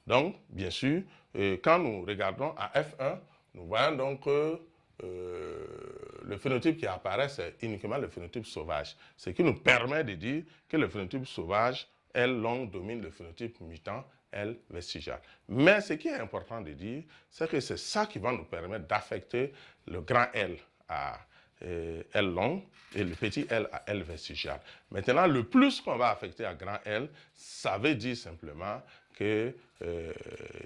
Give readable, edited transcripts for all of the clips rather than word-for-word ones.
Donc, bien sûr, quand nous regardons à F1, nous voyons donc que le phénotype qui apparaît, c'est uniquement le phénotype sauvage. Ce qui nous permet de dire que le phénotype sauvage, L long, domine le phénotype mutant, L vestigial. Mais ce qui est important de dire, c'est que c'est ça qui va nous permettre d'affecter le grand L à L long et le petit L à L vestigial. Maintenant, le plus qu'on va affecter à grand L, ça veut dire simplement qu'il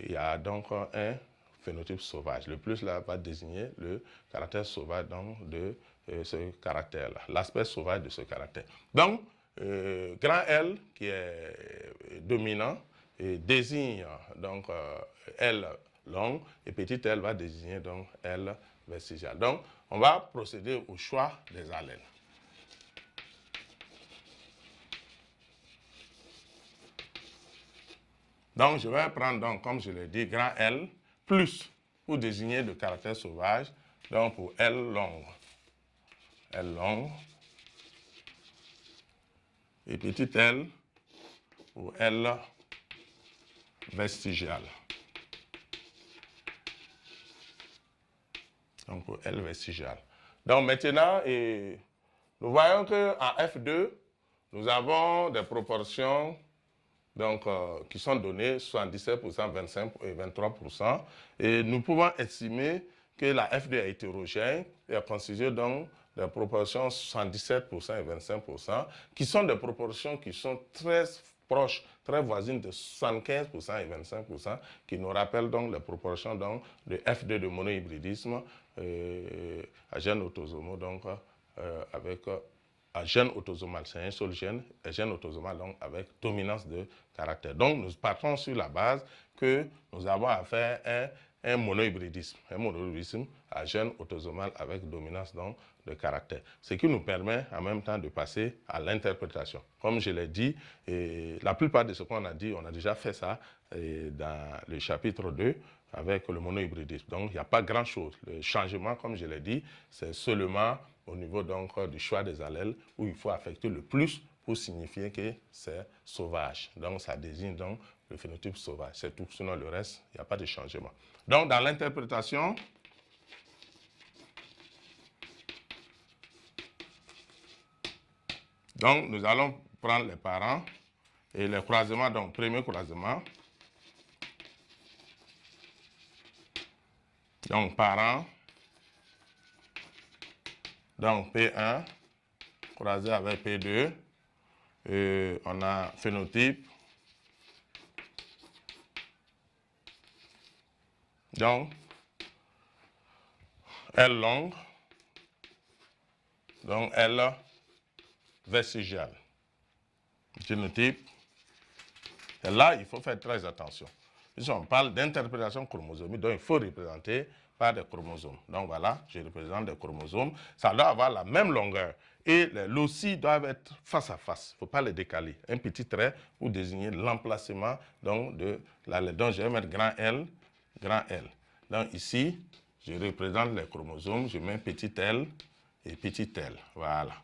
y a donc un phénotype sauvage. Le plus là va désigner le caractère sauvage donc, de ce caractère-là, l'aspect sauvage de ce caractère. Donc, grand L qui est dominant désigne donc L long et petit L va désigner donc L vestigial. Donc, on va procéder au choix des allèles. Donc, je vais prendre, donc, comme je l'ai dit, grand L plus pour désigner le caractère sauvage, donc pour L long. L long. Et petit L pour L vestigial. Donc pour L vestigial. Donc maintenant, nous voyons qu'en F2, nous avons des proportions donc, qui sont données 77%, 25% et 23%. Et nous pouvons estimer que la F2 est hétérogène et est constituée donc des proportions 77% et 25%, qui sont des proportions qui sont très proches, très voisines de 75% et 25%, qui nous rappellent donc les proportions donc, de F2 de monohybridisme à gène autosomal, donc avec à gène autosomal, c'est un seul gène, et gène autosomal donc avec dominance de caractère. Donc nous partons sur la base que nous avons affaire à un monohybridisme à gène autosomal avec dominance donc de caractère. Ce qui nous permet en même temps de passer à l'interprétation. Comme je l'ai dit, la plupart de ce qu'on a dit, on a déjà fait ça dans le chapitre 2 avec le monohybridisme. Donc il n'y a pas grand-chose. Le changement, comme je l'ai dit, c'est seulement au niveau donc du choix des allèles où il faut affecter le plus pour signifier que c'est sauvage. Donc ça désigne donc le phénotype sauvage. C'est tout, sinon le reste, il n'y a pas de changement. Donc dans l'interprétation, donc nous allons prendre les parents et les croisements, donc premier croisement. Donc parents, donc P1 croisé avec P2. On a phénotype. Donc, L long. Donc, L vestigial. Génotype. Et là, il faut faire très attention. Puisqu'on parle d'interprétation chromosomique, donc il faut représenter par des chromosomes. Donc voilà, je représente des chromosomes. Ça doit avoir la même longueur. Et les loci doivent être face à face. Il ne faut pas les décaler. Un petit trait pour désigner l'emplacement de l'allèle. Donc je vais mettre grand L, grand L. Donc ici, je représente les chromosomes. Je mets petit L et petit L. Voilà.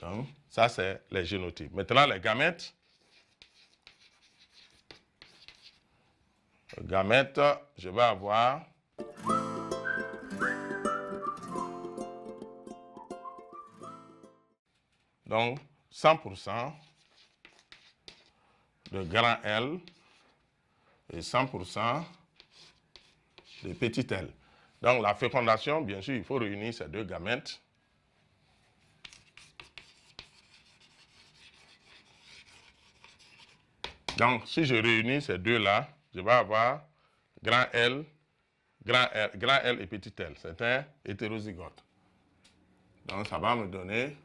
Donc ça, c'est les génotypes. Maintenant, les gamètes. Gamètes, je vais avoir donc 100% de grand L et 100% de petit L. Donc la fécondation, bien sûr, il faut réunir ces deux gamètes. Donc si je réunis ces deux-là, je vais avoir grand L et petit L. C'est un hétérozygote. Donc ça va me donner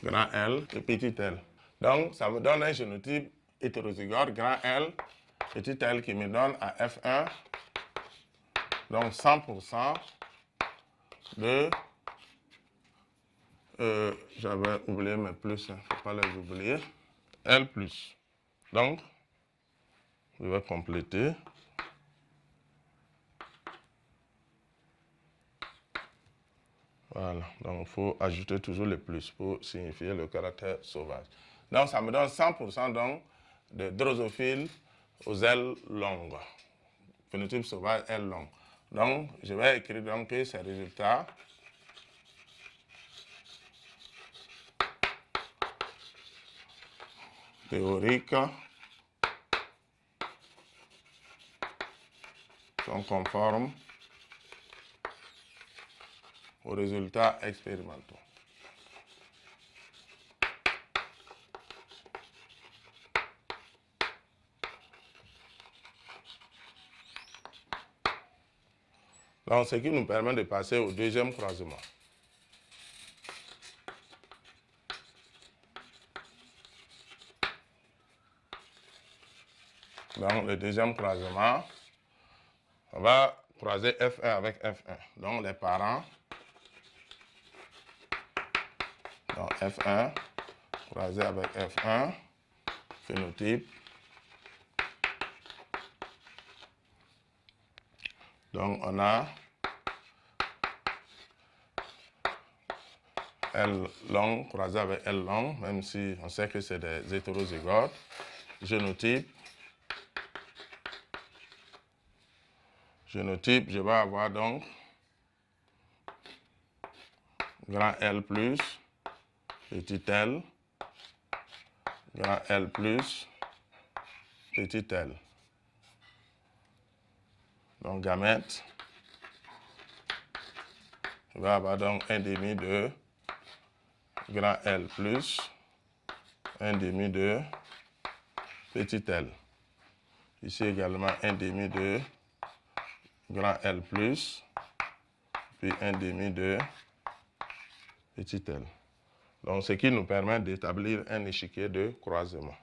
grand L et petit L. Donc ça me donne un génotype hétérozygote, grand L, petit L qui me donne à F1, donc 100% de... j'avais oublié mes plus, il ne faut pas les oublier. L plus. Donc, je vais compléter. Voilà, donc il faut ajouter toujours le plus pour signifier le caractère sauvage. Donc ça me donne 100% donc de drosophile aux ailes longues. Phénotype sauvage, ailes longues. Donc, je vais écrire donc que ces résultats théoriques sont conformes aux résultats expérimentaux. Donc, ce qui nous permet de passer au deuxième croisement. Donc, le deuxième croisement, on va croiser F1 avec F1. Donc, les parents, donc F1, croisé avec F1, phénotype. Donc, on a L long croisé avec L long, même si on sait que c'est des hétérozygotes. Génotype. Génotype, je vais avoir donc grand L plus, petit l, grand L plus, petit l. Donc gamète, je vais avoir donc 1,5 de grand L plus, 1,5 de petit l. Ici également 1,5 de grand L plus, puis 1,5 de petit l. Donc, ce qui nous permet d'établir un échiquier de croisement.